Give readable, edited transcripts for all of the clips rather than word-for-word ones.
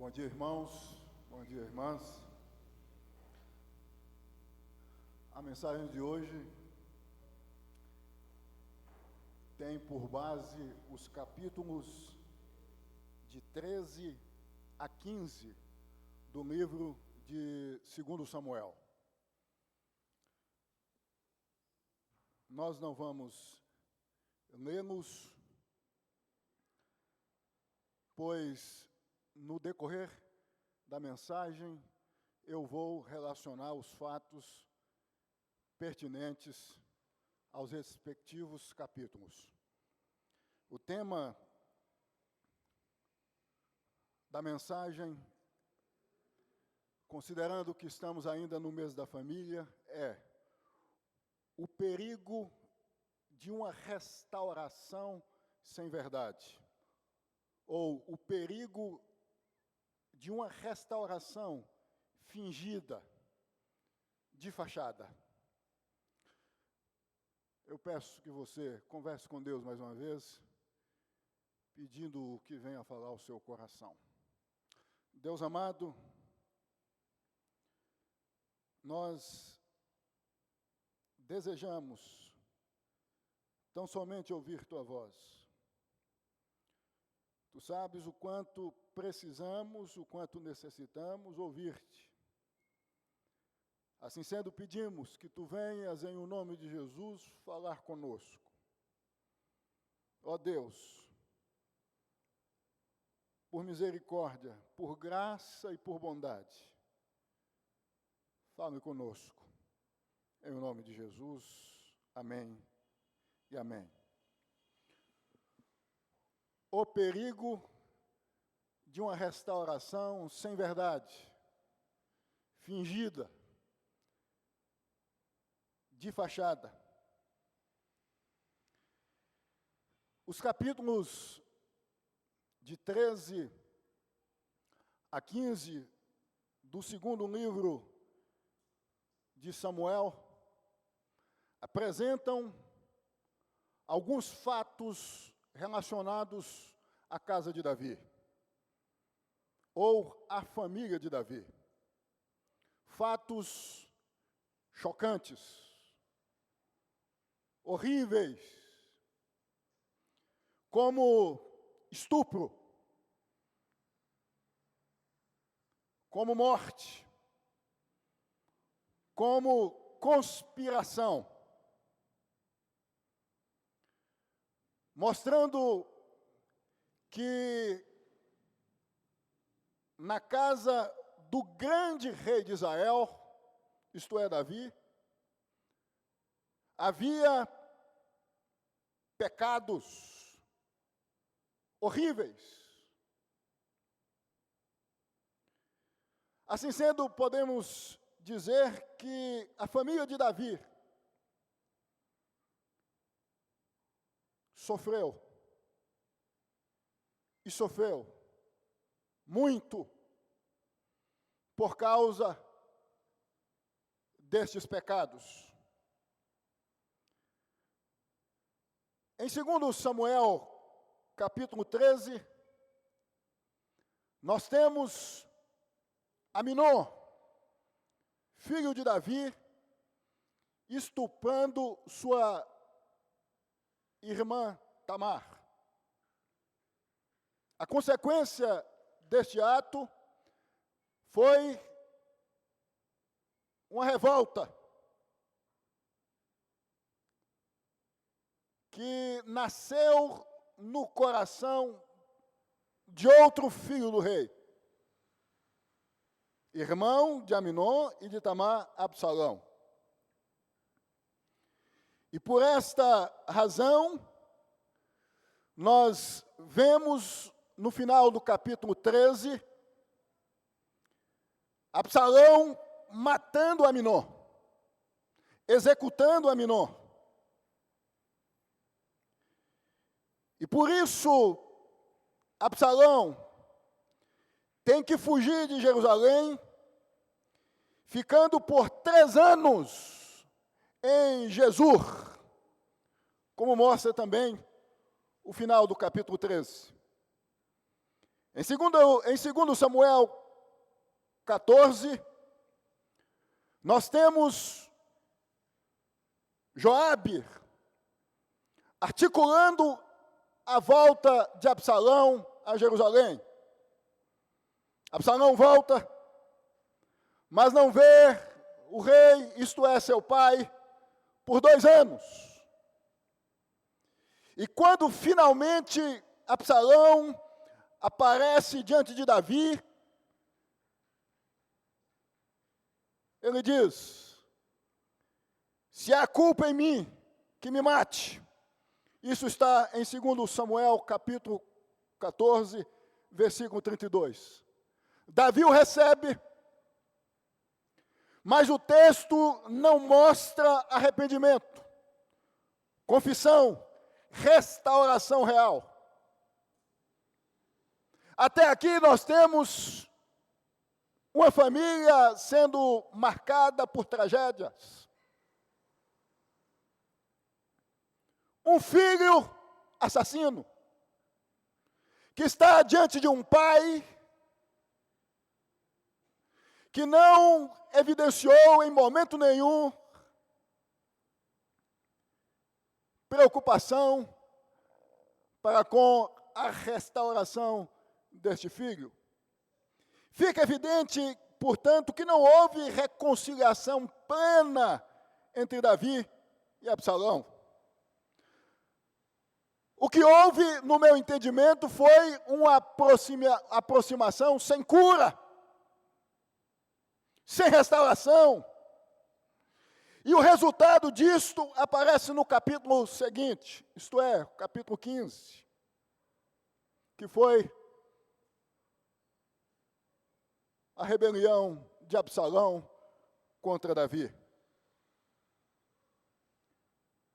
Bom dia, irmãos. Bom dia, irmãs. A mensagem de hoje tem por base os capítulos de 13 a 15 do livro de 2 Samuel. Nós não vamos lê-los, pois no decorrer da mensagem eu vou relacionar os fatos pertinentes aos respectivos capítulos. O tema da mensagem, considerando que estamos ainda no mês da família, é o perigo de uma restauração sem verdade, ou o perigo de uma restauração fingida, de fachada. Eu peço que você converse com Deus mais uma vez, pedindo que venha falar ao seu coração. Deus amado, nós desejamos tão somente ouvir Tua voz. Tu sabes o quanto precisamos, o quanto necessitamos ouvir-te. Assim sendo, pedimos que Tu venhas, em o nome de Jesus, falar conosco. Ó Deus, por misericórdia, por graça e por bondade, fale conosco. Em o nome de Jesus, amém e amém. O perigo de uma restauração sem verdade, fingida, de fachada. Os capítulos de 13 a 15 do segundo livro de Samuel apresentam alguns fatos relacionados à casa de Davi, ou à família de Davi. Fatos chocantes, horríveis, como estupro, como morte, como conspiração, mostrando que na casa do grande rei de Israel, isto é, Davi, havia pecados horríveis. Assim sendo, podemos dizer que a família de Davi sofreu muito por causa destes pecados. Em 2 Samuel, capítulo 13, nós temos Aminon, filho de Davi, estuprando sua irmã Tamar. A consequência deste ato foi uma revolta que nasceu no coração de outro filho do rei, irmão de Aminon e de Tamar, Absalão. E por esta razão, nós vemos no final do capítulo 13, Absalão matando Aminon, executando Aminon. E por isso, Absalão tem que fugir de Jerusalém, ficando por 3 anos em Jesur, como mostra também o final do capítulo 13. Em 2 Samuel 14, nós temos Joabe articulando a volta de Absalão a Jerusalém. Absalão volta, mas não vê o rei, isto é, seu pai, por 2 anos. E quando finalmente Absalão aparece diante de Davi, ele diz: se há culpa em mim, que me mate. Isso está em 2 Samuel, capítulo 14, versículo 32. Davi o recebe, mas o texto não mostra arrependimento, confissão, restauração real. Até aqui nós temos uma família sendo marcada por tragédias. Um filho assassino, que está diante de um pai que não evidenciou em momento nenhum preocupação para com a restauração deste filho. Fica evidente, portanto, que não houve reconciliação plena entre Davi e Absalão. O que houve, no meu entendimento, foi uma aproximação sem cura, sem restauração. E o resultado disto aparece no capítulo seguinte, isto é, capítulo 15, que foi a rebelião de Absalão contra Davi.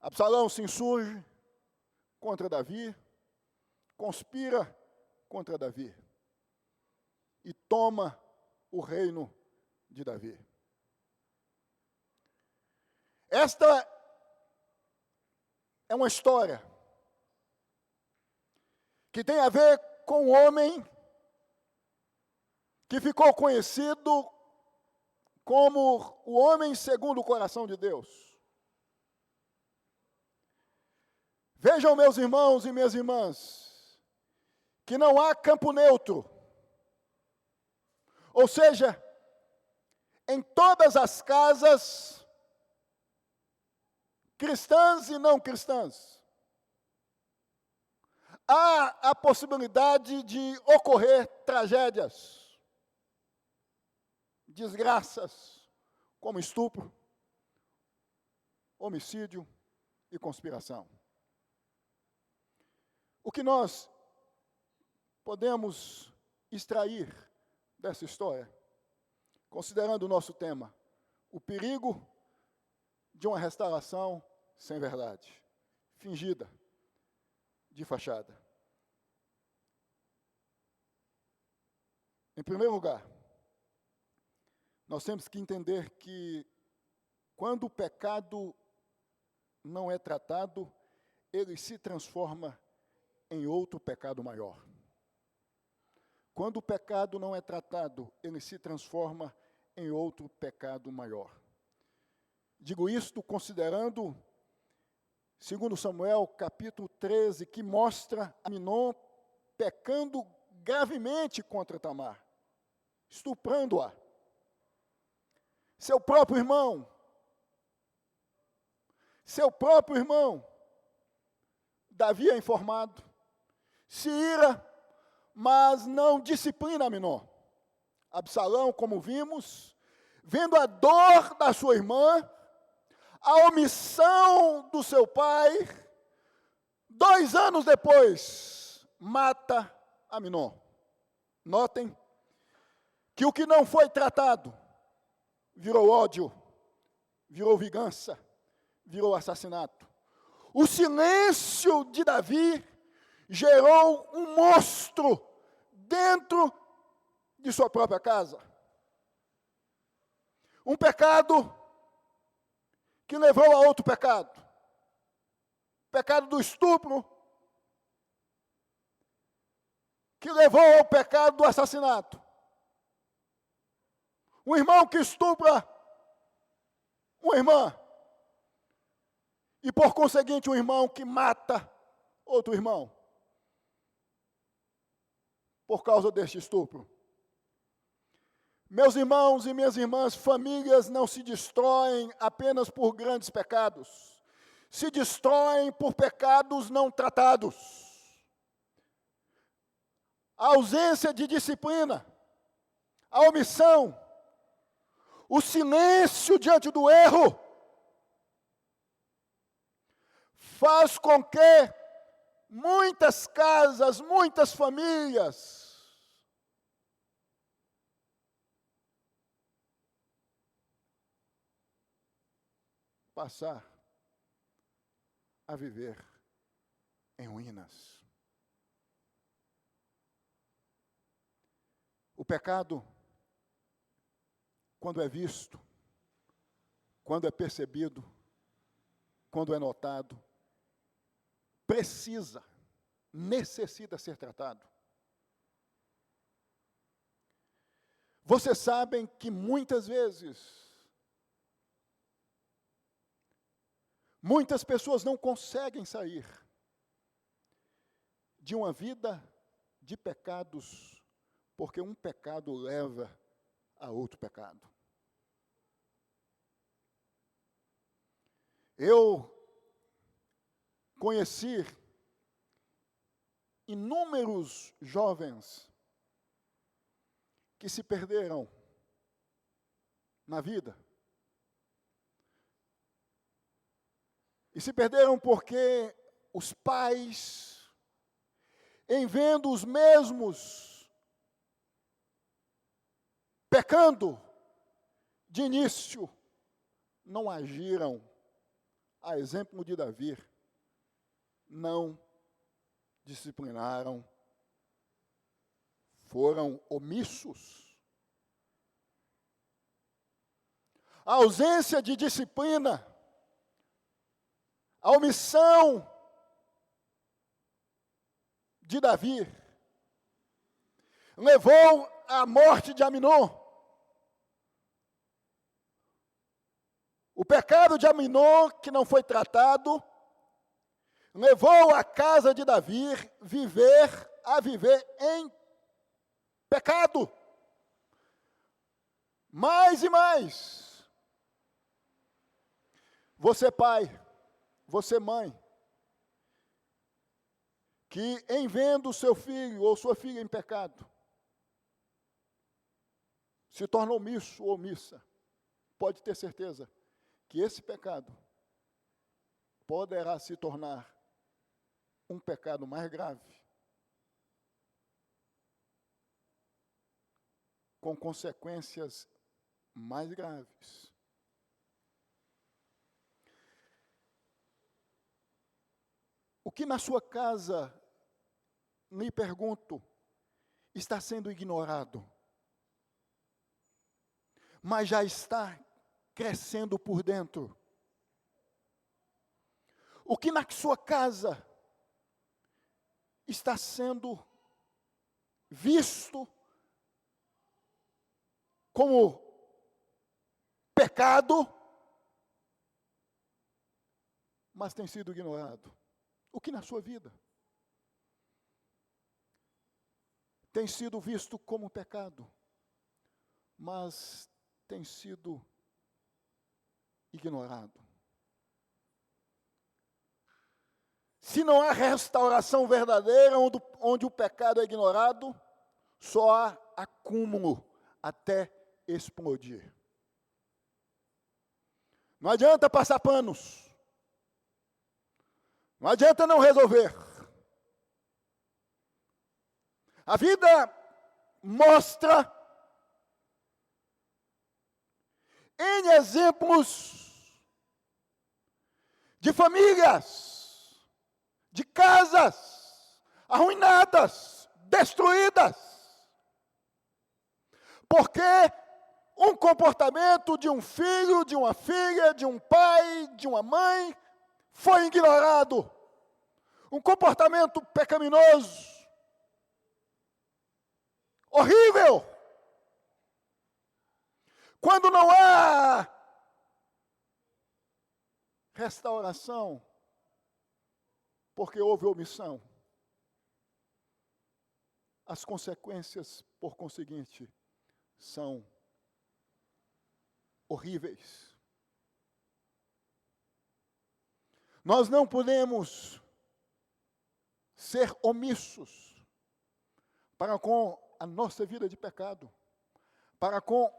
Absalão se insurge contra Davi, conspira contra Davi e toma o reino de Davi. Esta é uma história que tem a ver com um homem que ficou conhecido como o homem segundo o coração de Deus. Vejam, meus irmãos e minhas irmãs, que não há campo neutro. Ou seja, em todas as casas, cristãs e não cristãs, há a possibilidade de ocorrer tragédias, desgraças, como estupro, homicídio e conspiração. O que nós podemos extrair dessa história, considerando o nosso tema, o perigo de uma restauração sem verdade, fingida, de fachada. Em primeiro lugar, nós temos que entender que quando o pecado não é tratado, ele se transforma em outro pecado maior. Quando o pecado não é tratado, ele se transforma em outro pecado maior. Digo isto considerando 2 Samuel, capítulo 13, que mostra Aminon pecando gravemente contra Tamar, estuprando-a. Seu próprio irmão, Davi é informado, se ira, mas não disciplina Aminon. Absalão, como vimos, vendo a dor da sua irmã, a omissão do seu pai, 2 anos depois, mata Aminon. Notem que o que não foi tratado virou ódio, virou vingança, virou assassinato. O silêncio de Davi gerou um monstro dentro de sua própria casa. Um pecado que levou a outro pecado. Pecado do estupro. que levou ao pecado do assassinato. Um irmão que estupra uma irmã. E, por conseguinte, um irmão que mata outro irmão. Por causa deste estupro. Meus irmãos e minhas irmãs, famílias não se destroem apenas por grandes pecados. Se destroem por pecados não tratados. A ausência de disciplina, a omissão, o silêncio diante do erro, faz com que muitas casas, muitas famílias, passar a viver em ruínas. O pecado, quando é visto, quando é percebido, quando é notado, necessita ser tratado. Vocês sabem que muitas vezes, muitas pessoas não conseguem sair de uma vida de pecados, porque um pecado leva a outro pecado. Eu conheci inúmeros jovens que se perderam na vida. E se perderam porque os pais, em vendo os mesmos pecando de início, não agiram, a exemplo de Davi, não disciplinaram, foram omissos. A ausência de disciplina, a omissão de Davi levou à morte de Aminon. O pecado de Aminon, que não foi tratado, levou a casa de Davi a viver em pecado. Mais e mais. Você pai, você mãe, que em vendo o seu filho ou sua filha em pecado, se torna omisso ou omissa, pode ter certeza que esse pecado poderá se tornar um pecado mais grave, com consequências mais graves. O que na sua casa, me pergunto, está sendo ignorado, mas já está crescendo por dentro? O que na sua casa está sendo visto como pecado, mas tem sido ignorado? O que na sua vida tem sido visto como pecado, mas tem sido ignorado? Se não há restauração verdadeira, onde o pecado é ignorado, só há acúmulo até explodir. Não adianta passar panos. Não adianta não resolver. A vida mostra N exemplos de famílias, de casas arruinadas, destruídas, porque um comportamento de um filho, de uma filha, de um pai, de uma mãe, foi ignorado. Um comportamento pecaminoso. horrível. Quando não há restauração, porque houve omissão, as consequências, por conseguinte, são horríveis. Nós não podemos ser omissos para com a nossa vida de pecado, para com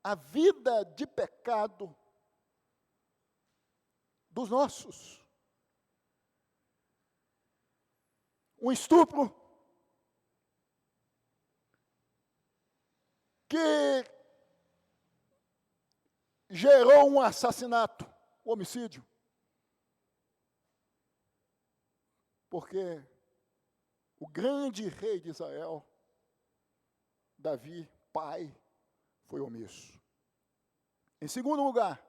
a vida de pecado dos nossos. Um estupro que gerou um assassinato, um homicídio. Porque o grande rei de Israel, Davi, pai, foi omisso. Em segundo lugar,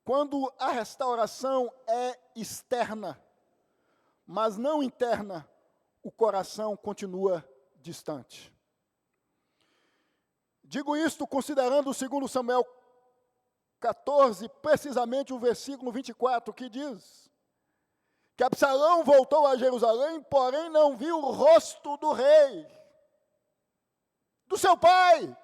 quando a restauração é externa, mas não interna, o coração continua distante. Digo isto considerando o 2 Samuel 14, precisamente o versículo 24, que diz que Absalão voltou a Jerusalém, porém não viu o rosto do rei, do seu pai.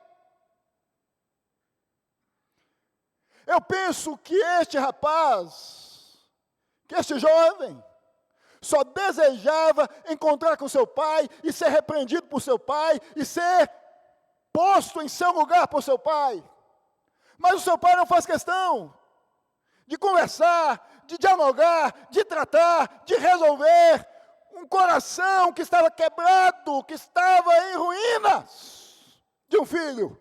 Eu penso que este rapaz, que este jovem, só desejava encontrar com seu pai e ser repreendido por seu pai e ser posto em seu lugar por seu pai. Mas o seu pai não faz questão de conversar, de dialogar, de tratar, de resolver. Um coração que estava quebrado, que estava em ruínas de um filho.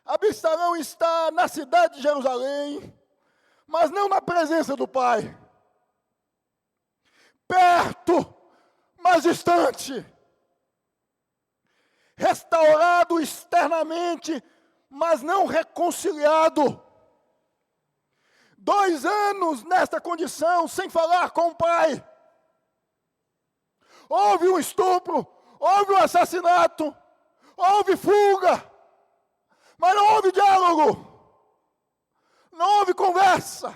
Absalão está na cidade de Jerusalém, mas não na presença do pai. Perto, mas distante. Restaurado externamente, mas não reconciliado. 2 anos nesta condição, sem falar com o pai. Houve um estupro, houve um assassinato, houve fuga, mas não houve diálogo, não houve conversa,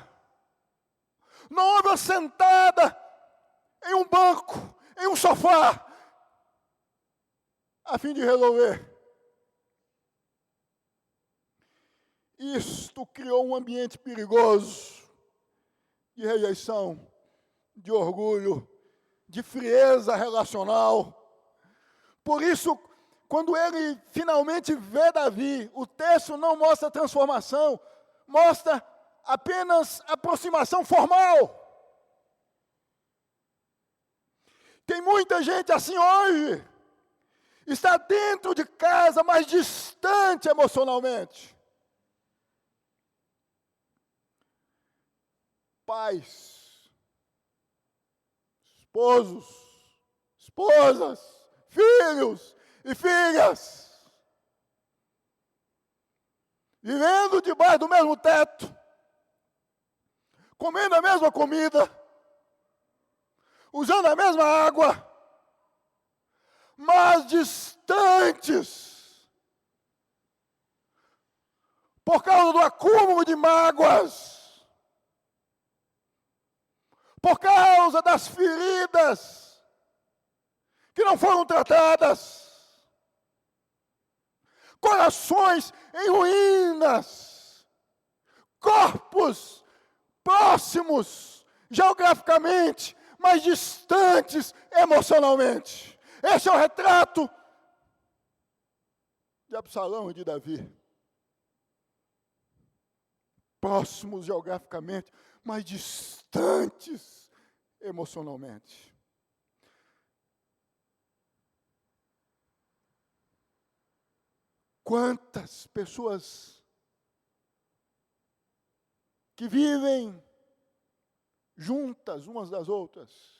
não houve uma sentada em um banco, em um sofá, a fim de resolver. Isto criou um ambiente perigoso, de rejeição, de orgulho, de frieza relacional. Por isso, quando ele finalmente vê Davi, o texto não mostra transformação, mostra apenas aproximação formal. Tem muita gente assim hoje, está dentro de casa, mas distante emocionalmente. Pais, esposos, esposas, filhos e filhas, vivendo debaixo do mesmo teto, comendo a mesma comida, usando a mesma água, mas distantes, por causa do acúmulo de mágoas, por causa das feridas que não foram tratadas, corações em ruínas, corpos próximos geograficamente, mas distantes emocionalmente. Esse é o retrato de Absalão e de Davi. Próximos geograficamente, mas distantes emocionalmente. Quantas pessoas que vivem juntas umas das outras,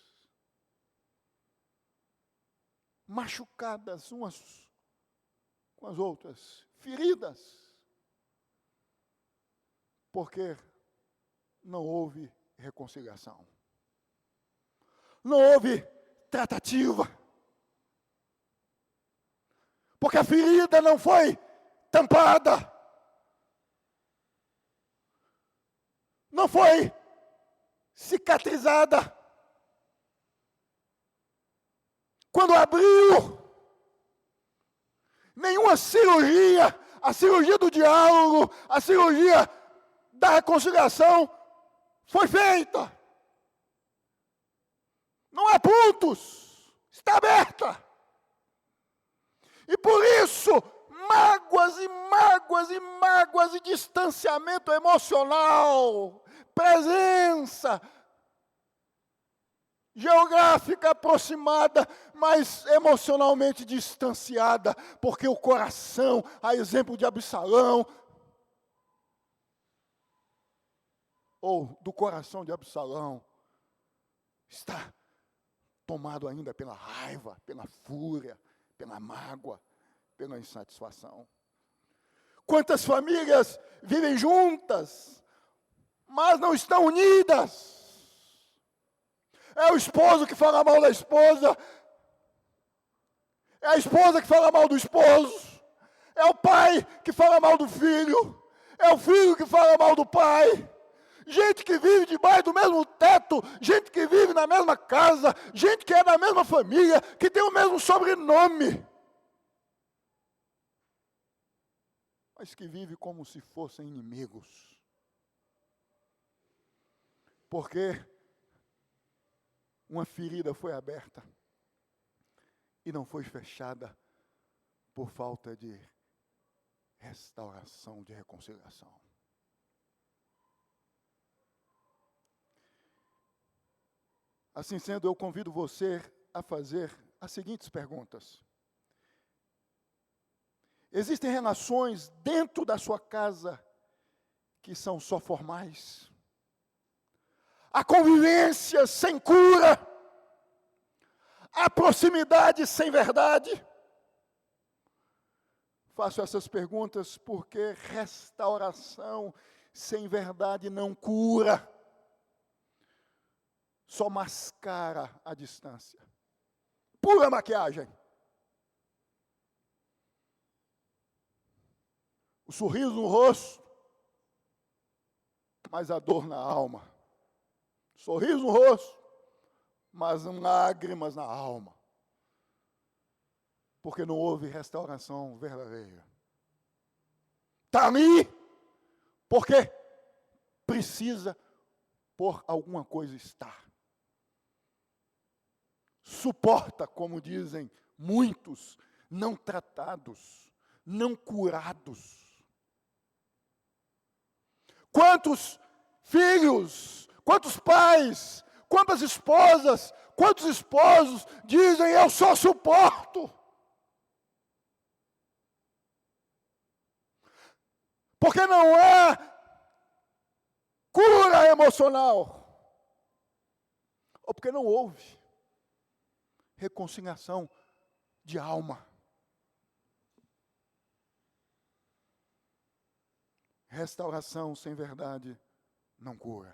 machucadas umas com as outras, feridas, porque não houve reconciliação. Não houve tratativa. Porque a ferida não foi tampada. Não foi cicatrizada. Quando abriu, nenhuma cirurgia, a cirurgia do diálogo, a cirurgia da reconciliação foi feita. Não há pontos, está aberta. E por isso, mágoas e mágoas e mágoas e distanciamento emocional, presença geográfica aproximada, mas emocionalmente distanciada, porque o coração, a exemplo de Absalão, ou do coração de Absalão, está tomado ainda pela raiva, pela fúria, pela mágoa, pela insatisfação. Quantas famílias vivem juntas, mas não estão unidas? É o esposo que fala mal da esposa, é a esposa que fala mal do esposo, é o pai que fala mal do filho, é o filho que fala mal do pai. Gente que vive debaixo do mesmo teto, gente que vive na mesma casa, gente que é da mesma família, que tem o mesmo sobrenome, mas que vive como se fossem inimigos. Porque uma ferida foi aberta e não foi fechada por falta de restauração, de reconciliação. Assim sendo, eu convido você a fazer as seguintes perguntas. Existem relações dentro da sua casa que são só formais? A convivência sem cura? A proximidade sem verdade? Faço essas perguntas porque restauração sem verdade não cura. Só mascara a distância. Pura maquiagem. O sorriso no rosto, mas a dor na alma. Sorriso no rosto, mas lágrimas na alma. Porque não houve restauração verdadeira. Está ali, porque precisa por alguma coisa estar. Suporta, como dizem muitos, não tratados, não curados. Quantos filhos, quantos pais, quantas esposas, quantos esposos dizem: eu só suporto. Porque não há cura emocional. Ou porque não houve reconciliação de alma. Restauração sem verdade não cura.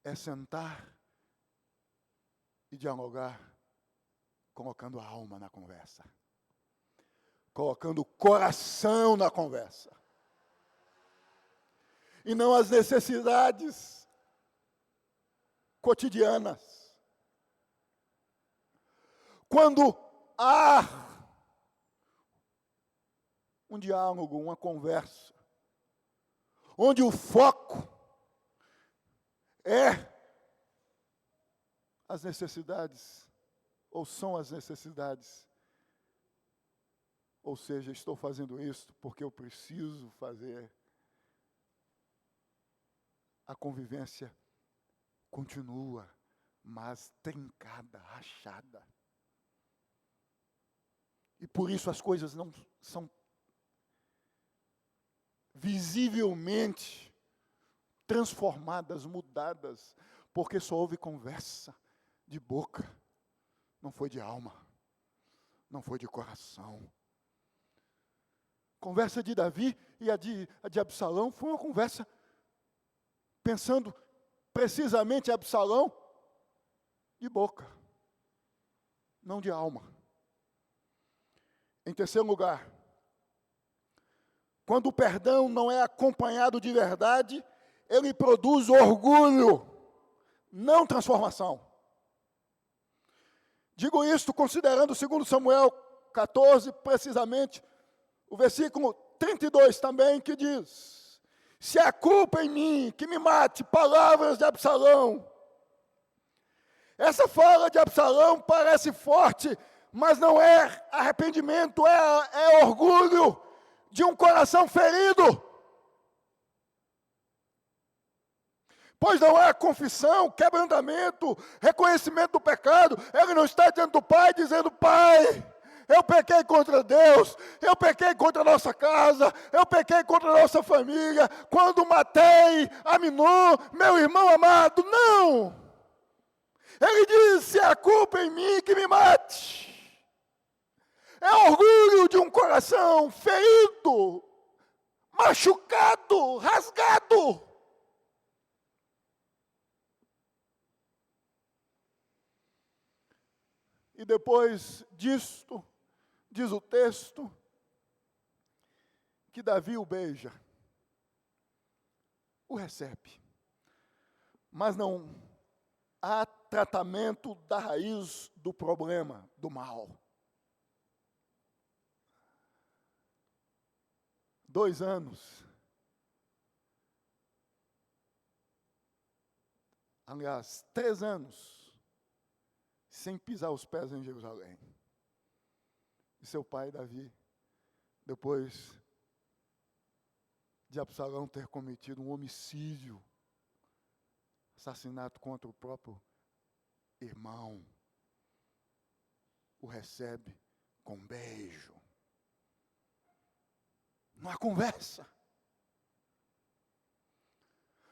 É sentar e dialogar, colocando a alma na conversa. Colocando o coração na conversa. E não as necessidades cotidianas. Quando há um diálogo, uma conversa, onde o foco é as necessidades, ou são as necessidades, ou seja, estou fazendo isso porque eu preciso fazer, a convivência continua, mas trincada, rachada. E por isso as coisas não são visivelmente transformadas, mudadas, porque só houve conversa de boca, não foi de alma, não foi de coração. Conversa de Davi e a de Absalão foi uma conversa pensando precisamente em Absalão de boca. não de alma. Em terceiro lugar, quando o perdão não é acompanhado de verdade, ele produz orgulho, não transformação. Digo isto considerando 2 Samuel 14, precisamente, o versículo 32 também, que diz: se há culpa em mim, que me mate, palavras de Absalão. Essa fala de Absalão parece forte, mas não é arrependimento, é orgulho de um coração ferido. Pois não há confissão, quebrantamento, reconhecimento do pecado. Ele não está diante do Pai dizendo: Pai, eu pequei contra Deus, eu pequei contra a nossa casa, eu pequei contra a nossa família, quando matei Aminon, meu irmão amado. Não! Ele diz: se há culpa em mim, que me mate. É orgulho de um coração ferido, machucado, rasgado. E depois disto, diz o texto, que Davi o beija, o recebe. Mas não há tratamento da raiz do problema, do mal. 2 anos. Aliás, 3 anos. Sem pisar os pés em Jerusalém. E seu pai, Davi, depois de Absalão ter cometido um homicídio, assassinato contra o próprio irmão, o recebe com um beijo. Não há conversa.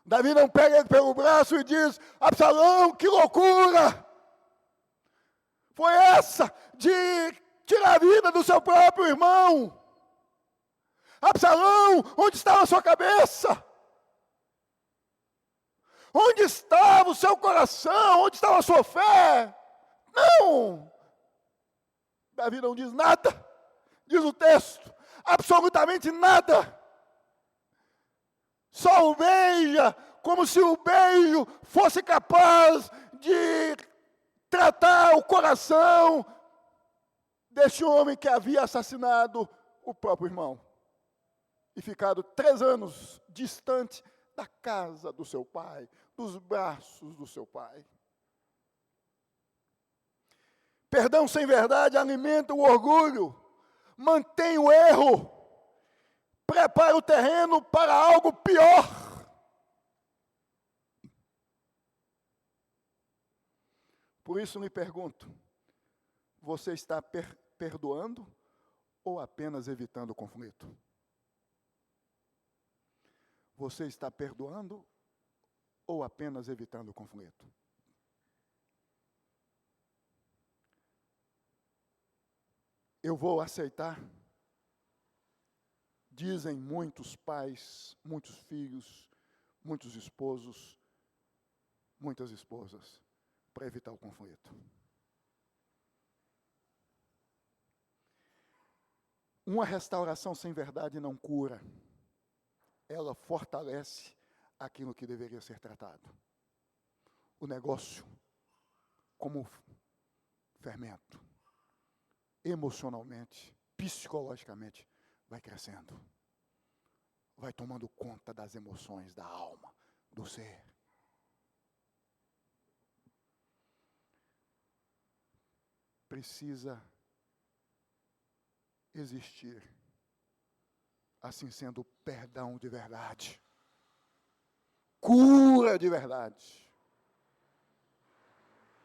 Davi não pega ele pelo braço e diz: Absalão, que loucura! Foi essa de tirar a vida do seu próprio irmão. Absalão, onde estava a sua cabeça? Onde estava o seu coração? Onde estava a sua fé? Não! Davi não diz nada, diz o texto, absolutamente nada. Só o beija, como se o beijo fosse capaz de tratar o coração deste homem que havia assassinado o próprio irmão. E ficado 3 anos distante da casa do seu pai, dos braços do seu pai. Perdão sem verdade alimenta o orgulho, mantém o erro, prepara o terreno para algo pior. Por isso lhe pergunto, você está perdoando ou apenas evitando o conflito? Você está perdoando ou apenas evitando o conflito? Eu vou aceitar, dizem muitos pais, muitos filhos, muitos esposos, muitas esposas, para evitar o conflito. Uma restauração sem verdade não cura. Ela fortalece aquilo que deveria ser tratado. O negócio, como fermento, emocionalmente, psicologicamente, vai crescendo. Vai tomando conta das emoções, da alma, do ser. Precisa existir, assim sendo, perdão de verdade, cura de verdade,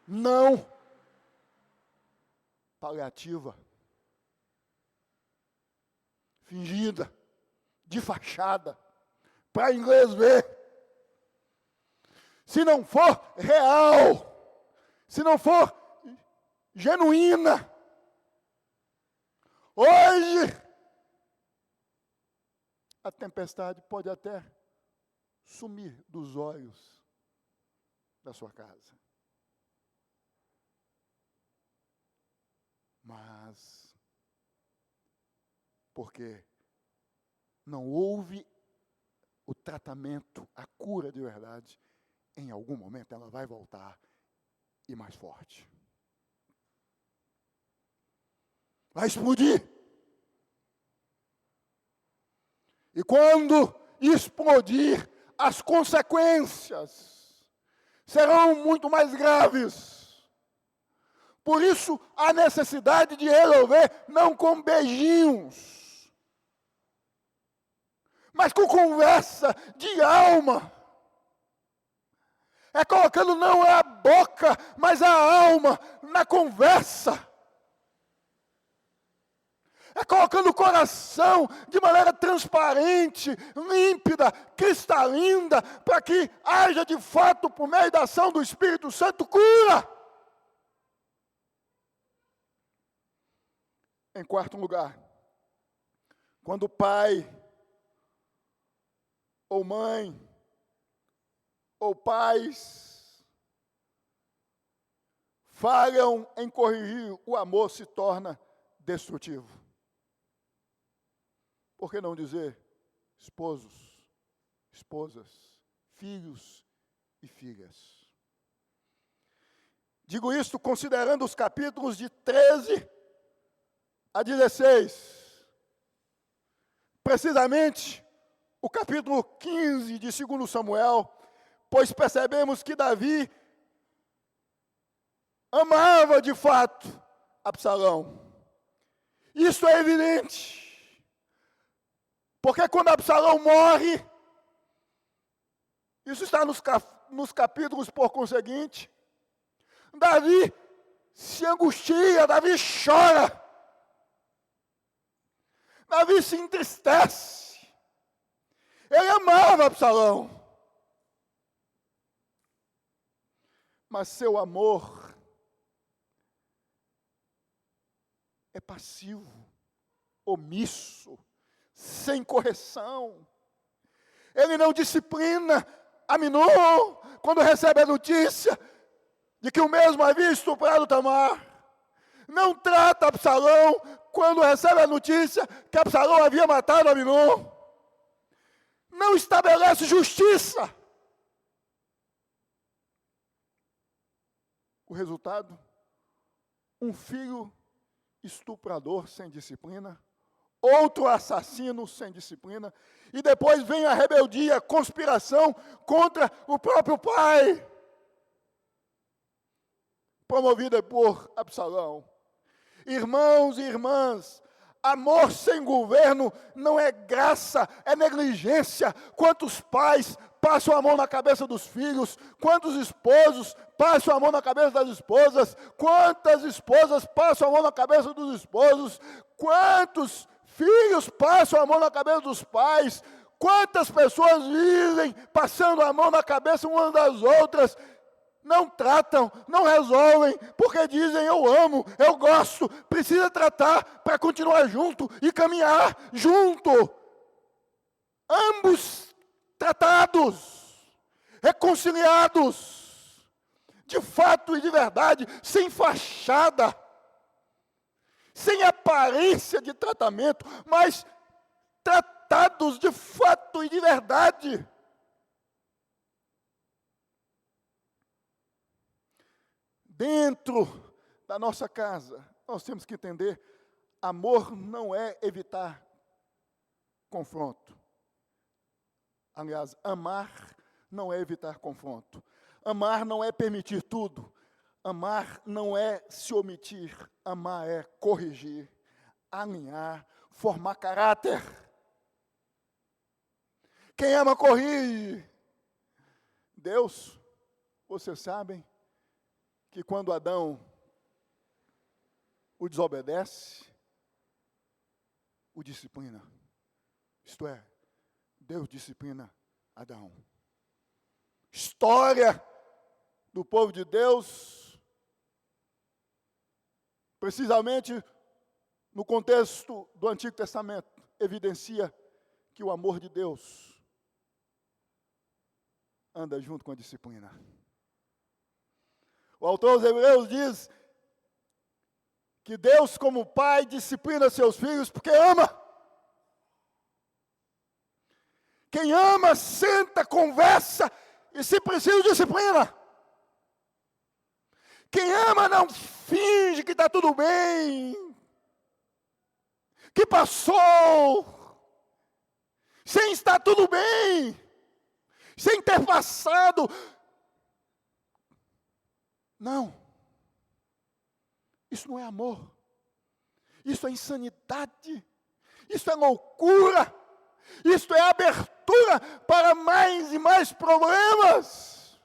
não paliativa, fingida, de fachada, para inglês ver. Se não for real, se não for genuína, hoje a tempestade pode até sumir dos olhos da sua casa. Mas, porque não houve o tratamento, a cura de verdade, em algum momento ela vai voltar e mais forte. Vai explodir. E quando explodir, as consequências serão muito mais graves. Por isso, a necessidade de resolver não com beijinhos, mas com conversa de alma. É colocando não a boca, mas a alma na conversa. É colocando o coração de maneira transparente, límpida, cristalina, para que haja de fato, por meio da ação do Espírito Santo, cura. Em quarto lugar, quando pai, ou mãe, ou pais falham em corrigir, o amor se torna destrutivo. Por que não dizer esposos, esposas, filhos e filhas? Digo isto considerando os capítulos de 13 a 16. Precisamente o capítulo 15 de 2 Samuel, pois percebemos que Davi amava de fato Absalão. Isso é evidente. Porque quando Absalão morre, isso está nos capítulos por conseguinte, Davi se angustia, Davi chora, Davi se entristece. Ele amava Absalão, mas seu amor é passivo, omisso, sem correção. Ele não disciplina Aminon quando recebe a notícia de que o mesmo havia estuprado Tamar. Não trata Absalão quando recebe a notícia que Absalão havia matado Aminon. Não estabelece justiça. O resultado? Um filho estuprador sem disciplina, outro assassino sem disciplina, e depois vem a rebeldia, a conspiração contra o próprio pai, promovida por Absalão. Irmãos e irmãs, amor sem governo não é graça, é negligência. Quantos pais passam a mão na cabeça dos filhos, quantos esposos passam a mão na cabeça das esposas, quantas esposas passam a mão na cabeça dos esposos, quantos filhos passam a mão na cabeça dos pais, quantas pessoas vivem passando a mão na cabeça umas das outras, não tratam, não resolvem, porque dizem eu amo, eu gosto, precisa tratar para continuar junto e caminhar junto. Ambos tratados, reconciliados, de fato e de verdade, sem fachada, sem aparência de tratamento, mas tratados de fato e de verdade. Dentro da nossa casa, nós temos que entender, amor não é evitar confronto. Aliás, amar não é evitar confronto. Amar não é permitir tudo. Amar não é se omitir. Amar é corrigir, alinhar, formar caráter. Quem ama corrige. Deus, vocês sabem que quando Adão o desobedece, o disciplina. Isto é, Deus disciplina Adão. História do povo de Deus, precisamente no contexto do Antigo Testamento, evidencia que o amor de Deus anda junto com a disciplina. O autor aos Hebreus diz que Deus, como pai, disciplina seus filhos porque ama. Quem ama, senta, conversa e, se preciso, disciplina. Quem ama não finge que está tudo bem, que passou, sem estar tudo bem, sem ter passado. Não. Isso não é amor. Isso é insanidade. Isso é loucura. Isso é abertura para mais e mais problemas.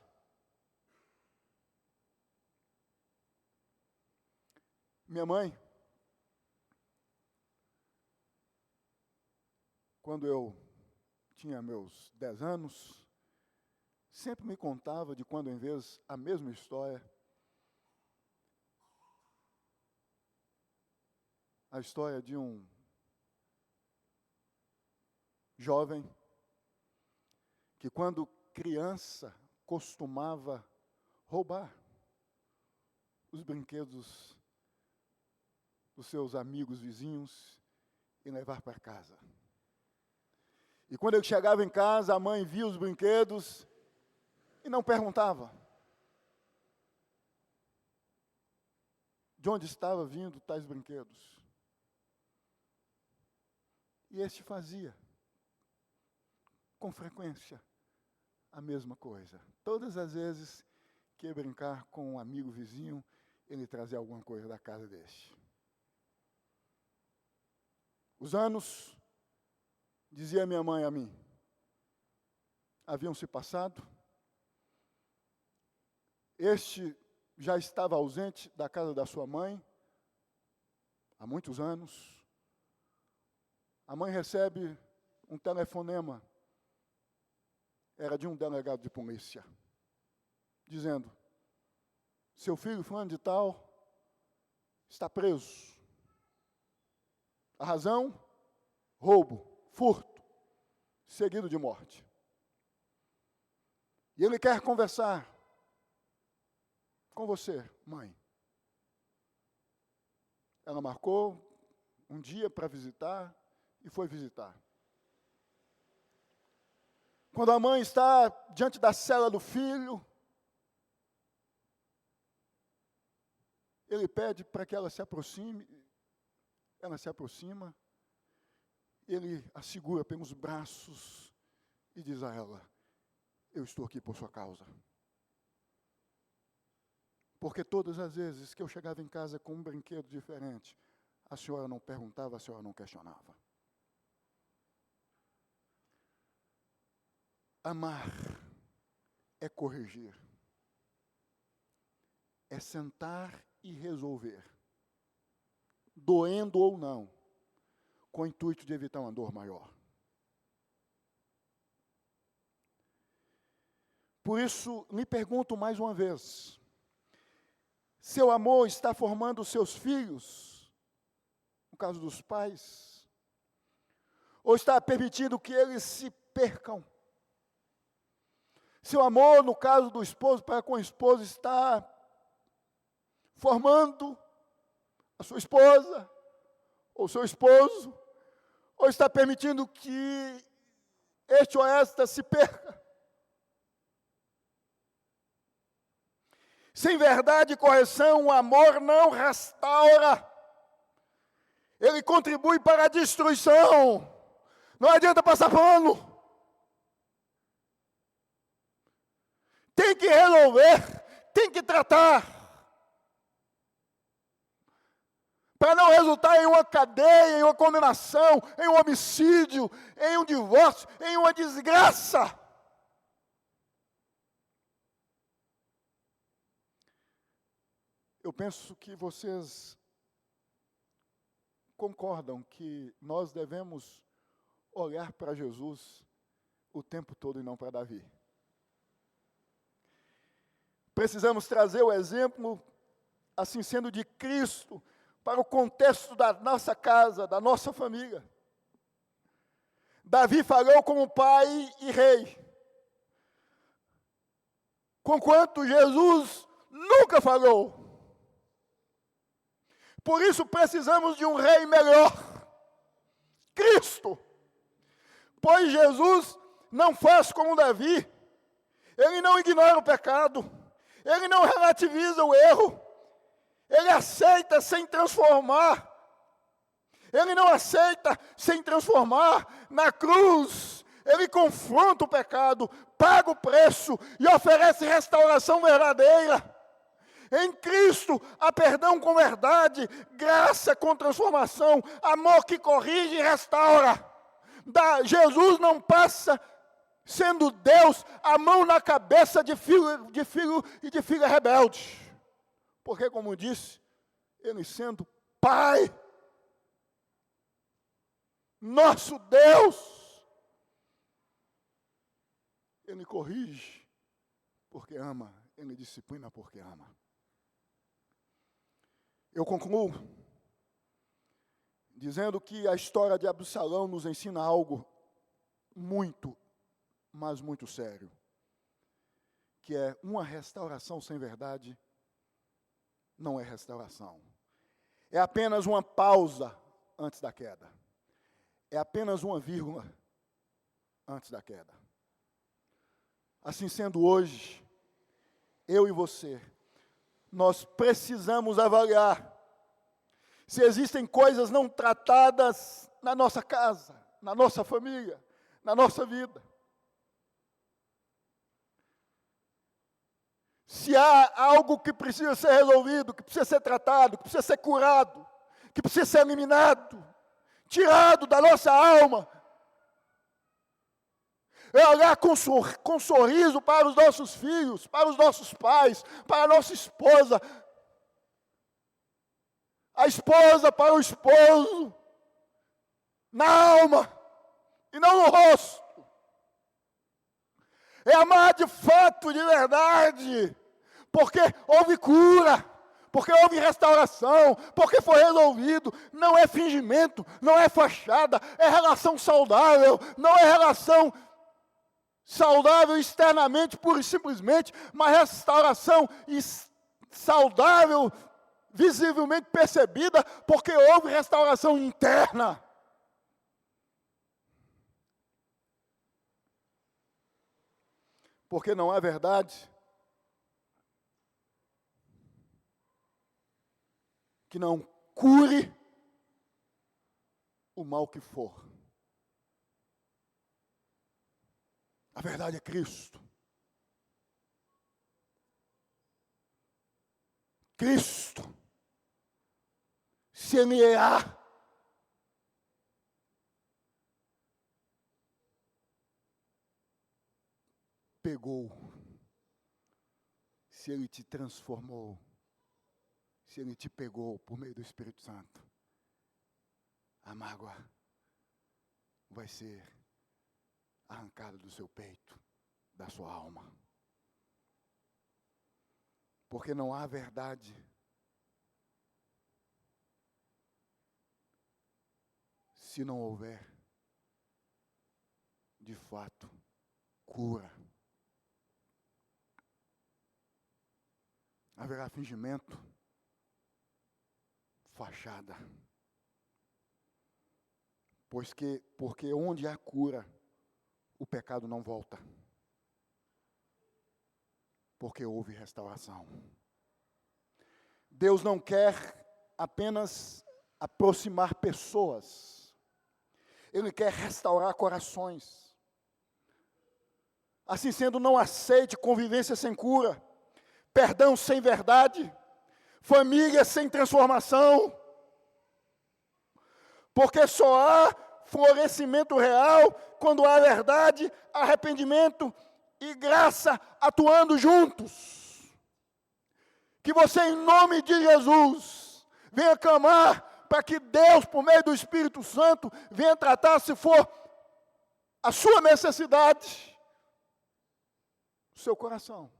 Minha mãe, quando eu tinha meus 10 anos, sempre me contava de quando em vez a mesma história. A história de um jovem que, quando criança, costumava roubar os brinquedos dos seus amigos vizinhos e levar para casa. E quando ele chegava em casa, a mãe via os brinquedos e não perguntava de onde estava vindo tais brinquedos. E este fazia, com frequência, a mesma coisa. Todas as vezes que ia brincar com um amigo vizinho, ele trazia alguma coisa da casa deste. Os anos, dizia minha mãe a mim, haviam se passado. Este já estava ausente da casa da sua mãe há muitos anos. A mãe recebe um telefonema, era de um delegado de polícia, dizendo: seu filho fulano de tal está preso. A razão? Roubo, furto, seguido de morte. E ele quer conversar com você, mãe. Ela marcou um dia para visitar e foi visitar. Quando a mãe está diante da cela do filho, ele pede para que ela se aproxime. Ela se aproxima, ele a segura pelos braços e diz a ela: eu estou aqui por sua causa. Porque todas as vezes que eu chegava em casa com um brinquedo diferente, a senhora não perguntava, a senhora não questionava. Amar é corrigir, é sentar e resolver, doendo ou não, com o intuito de evitar uma dor maior. Por isso, me pergunto mais uma vez, seu amor está formando seus filhos, no caso dos pais, ou está permitindo que eles se percam? Seu amor, no caso do esposo para com a esposa, está formando a sua esposa, ou seu esposo, ou está permitindo que este ou esta se perca? Sem verdade e correção, o amor não restaura. Ele contribui para a destruição. Não adianta passar pano. Tem que resolver, tem que tratar. Para não resultar em uma cadeia, em uma condenação, em um homicídio, em um divórcio, em uma desgraça. Eu penso que vocês concordam que nós devemos olhar para Jesus o tempo todo e não para Davi. Precisamos trazer o exemplo, assim sendo, de Cristo para o contexto da nossa casa, da nossa família. Davi falou como pai e rei, conquanto Jesus nunca falou. Por isso precisamos de um rei melhor, Cristo. Pois Jesus não faz como Davi, ele não ignora o pecado, ele não relativiza o erro, ele aceita sem transformar, ele não aceita sem transformar. Na cruz, ele confronta o pecado, paga o preço e oferece restauração verdadeira. Em Cristo há perdão com verdade, graça com transformação, amor que corrige e restaura. Jesus não passa, sendo Deus, a mão na cabeça de filho e de filha rebelde. Porque, como disse, ele sendo Pai, nosso Deus, ele corrige porque ama, ele disciplina porque ama. Eu concluo dizendo que a história de Absalão nos ensina algo muito, mas muito sério, que é uma restauração sem verdade não é restauração. É apenas uma pausa antes da queda. É apenas uma vírgula antes da queda. Assim sendo hoje, eu e você, nós precisamos avaliar se existem coisas não tratadas na nossa casa, na nossa família, na nossa vida. Se há algo que precisa ser resolvido, que precisa ser tratado, que precisa ser curado, que precisa ser eliminado, tirado da nossa alma, é olhar com sorriso para os nossos filhos, para os nossos pais, para a nossa esposa, a esposa para o esposo, na alma e não no rosto. É amar de fato, de verdade, porque houve cura, porque houve restauração, porque foi resolvido. Não é fingimento, não é fachada, é relação saudável, não é relação saudável externamente, pura e simplesmente, mas restauração saudável, visivelmente percebida, porque houve restauração interna. Porque não há verdade que não cure o mal que for. A verdade é Cristo. Cristo. Se Ele errar, pegou. Se Ele te transformou, se Ele te pegou por meio do Espírito Santo, a mágoa vai ser arrancada do seu peito, da sua alma. Porque não há verdade se não houver, de fato, cura. Haverá fingimento, fachada. Porque onde há cura, o pecado não volta. Porque houve restauração. Deus não quer apenas aproximar pessoas. Ele quer restaurar corações. Assim sendo, não aceite convivência sem cura, perdão sem verdade, família sem transformação. Porque só há florescimento real quando há verdade, arrependimento e graça atuando juntos. Que você, em nome de Jesus, venha clamar para que Deus, por meio do Espírito Santo, venha tratar, se for a sua necessidade, o seu coração.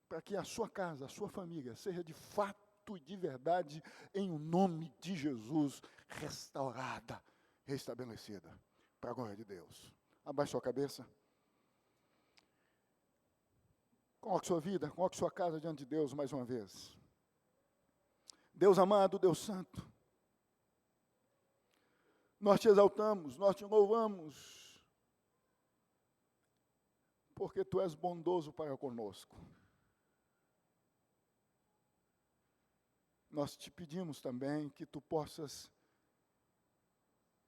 Para que a sua casa, a sua família, seja de fato e de verdade, em o nome de Jesus, restaurada, restabelecida, para a glória de Deus. Abaixe sua cabeça. Coloque sua vida, coloque sua casa diante de Deus mais uma vez. Deus amado, Deus santo, nós te exaltamos, nós te louvamos, porque tu és bondoso para conosco. Nós te pedimos também que tu possas,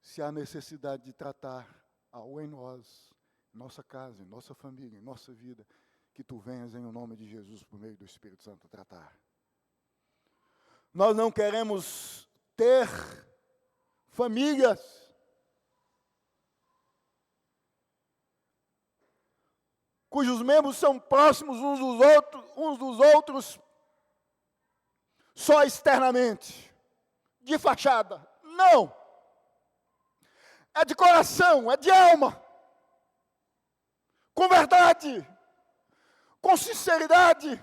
se há necessidade de tratar algo em nós, em nossa casa, em nossa família, em nossa vida, que tu venhas em o nome de Jesus, por meio do Espírito Santo, tratar. Nós não queremos ter famílias cujos membros são próximos uns dos outros só externamente, de fachada. Não! É de coração, é de alma, com verdade, com sinceridade.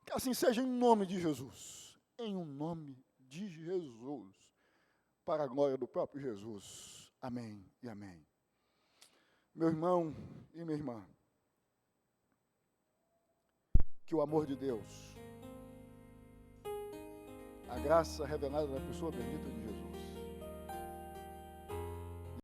Que assim seja em nome de Jesus, em o nome de Jesus, para a glória do próprio Jesus. Amém e amém. Meu irmão e minha irmã, que o amor de Deus, a graça revelada na pessoa bendita de Jesus,